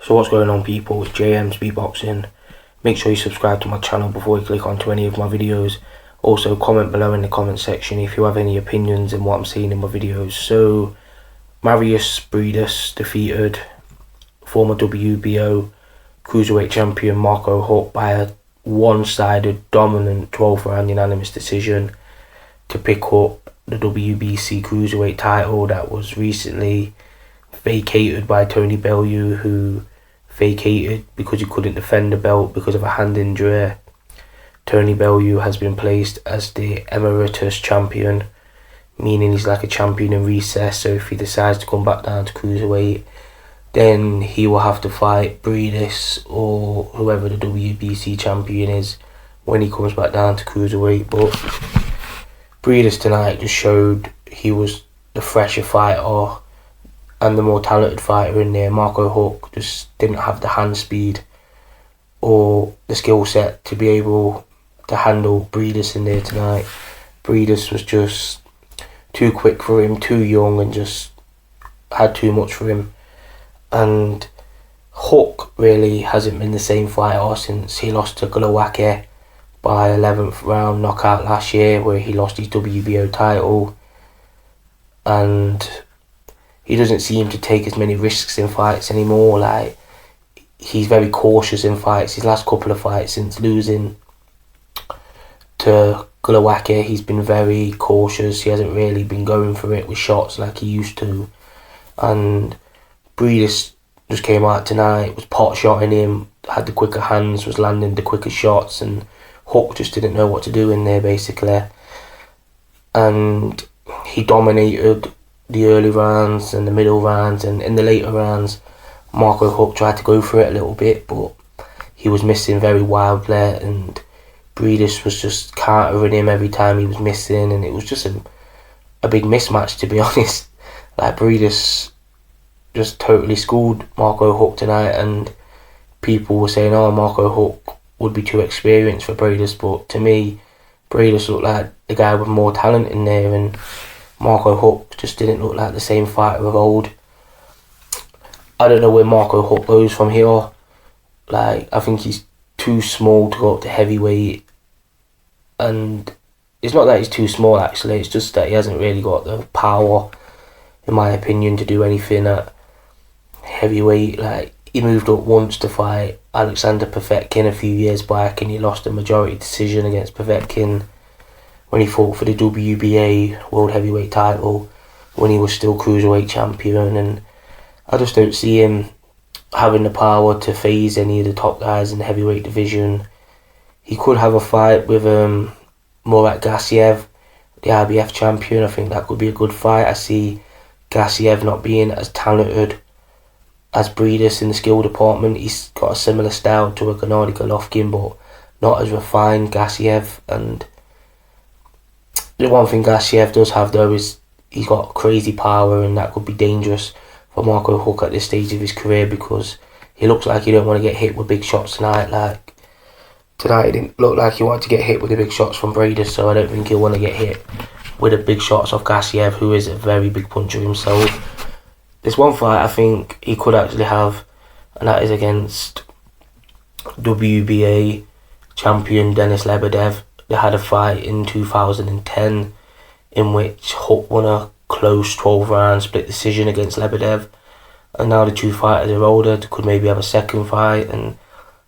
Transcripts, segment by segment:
So what's going on, people? It's JM Speakboxing. Make sure you subscribe to my channel before you click onto any of my videos. Also comment below in the comment section if you have any opinions on what I'm seeing in my videos. So Briedis defeated former WBO Cruiserweight champion Marco Huck by a one-sided dominant 12th round unanimous decision to pick up the WBC Cruiserweight title that was recently vacated by Tony Bellew, who vacated because he couldn't defend the belt because of a hand injury. Tony Bellew has been placed as the emeritus champion, meaning he's like a champion in recess. So if he decides to come back down to Cruiserweight, then he will have to fight Briedis or whoever the WBC champion is when he comes back down to Cruiserweight. But Briedis tonight just showed he was the fresher fighter and the more talented fighter in there. Marco Huck just didn't have the hand speed or the skill set to be able to handle Briedis in there tonight. Briedis was just too quick for him, too young, and just had too much for him. And Huck really hasn't been the same fighter since he lost to Glowacki by 11th round knockout last year, where he lost his WBO title. And he doesn't seem to take as many risks in fights anymore. Like, he's very cautious in fights. His last couple of fights since losing to Glowacki, he's been very cautious. He hasn't really been going for it with shots like he used to. And Briedis just came out tonight, was pot shotting him, had the quicker hands, was landing the quicker shots, and Huck just didn't know what to do in there basically. And he dominated the early rounds and the middle rounds, and in the later rounds Marco Huck tried to go for it a little bit, but he was missing very wildly, and Briedis was just countering him every time he was missing, and it was just a big mismatch, to be honest. Like, Briedis just totally schooled Marco Huck tonight, and people were saying, oh, Marco Huck would be too experienced for Briedis, but to me, Briedis looked like the guy with more talent in there, and Marco Huck just didn't look like the same fighter of old. I don't know where Marco Huck goes from here. Like, I think he's too small to go up to heavyweight, and it's not that he's too small actually, it's just that he hasn't really got the power, in my opinion, to do anything at heavyweight. Like, he moved up once to fight Alexander Povetkin a few years back, and he lost a majority decision against Povetkin when he fought for the WBA World Heavyweight title when he was still Cruiserweight champion. And I just don't see him having the power to phase any of the top guys in the heavyweight division. He could have a fight with Murat Gassiev, the IBF champion. I think that could be a good fight. I see Gassiev not being as talented as Briedis in the skill department. He's got a similar style to a Gennady Golovkin, but not as refined, Gassiev. And the one thing Gassiev does have though is he's got crazy power, and that could be dangerous for Marco Huck at this stage of his career, because he looks like he don't want to get hit with big shots tonight. Like, tonight it didn't look like he wanted to get hit with the big shots from Briedis, so I don't think he'll want to get hit with the big shots of Gassiev, who is a very big puncher himself. There's one fight I think he could actually have, and that is against WBA champion Denis Lebedev. They had a fight in 2010 in which Huck won a close 12-round split decision against Lebedev, and now the two fighters are older. They could maybe have a second fight and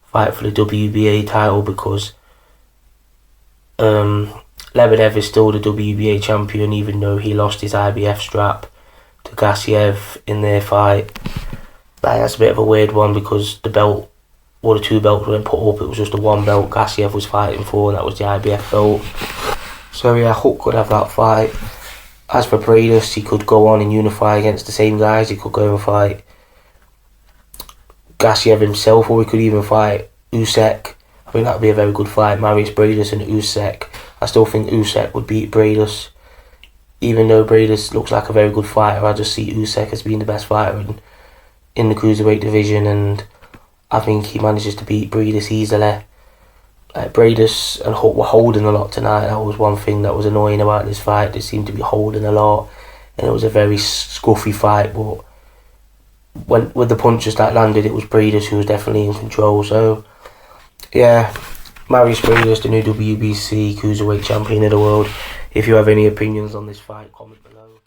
fight for the WBA title, because Lebedev is still the WBA champion, even though he lost his IBF strap to Gassiev in their fight. That's a bit of a weird one, because the belt, or the two belts weren't put up, it was just the one belt Gassiev was fighting for, and that was the IBF belt. So yeah, Huck could have that fight. As for Briedis, he could go on and unify against the same guys. He could go and fight Gassiev himself, or he could even fight Usyk. I think that would be a very good fight, Marius Briedis and Usyk. I still think Usyk would beat Briedis. Even though Briedis looks like a very good fighter, I just see Usyk as being the best fighter in the Cruiserweight division, and I think he manages to beat Briedis easily. Briedis and Huck were holding a lot tonight. That was one thing that was annoying about this fight. They seemed to be holding a lot, and it was a very scruffy fight, but when with the punches that landed, it was Briedis who was definitely in control. So yeah, Marius Briedis, the new WBC Cruiserweight champion of the world. If you have any opinions on this fight, comment below.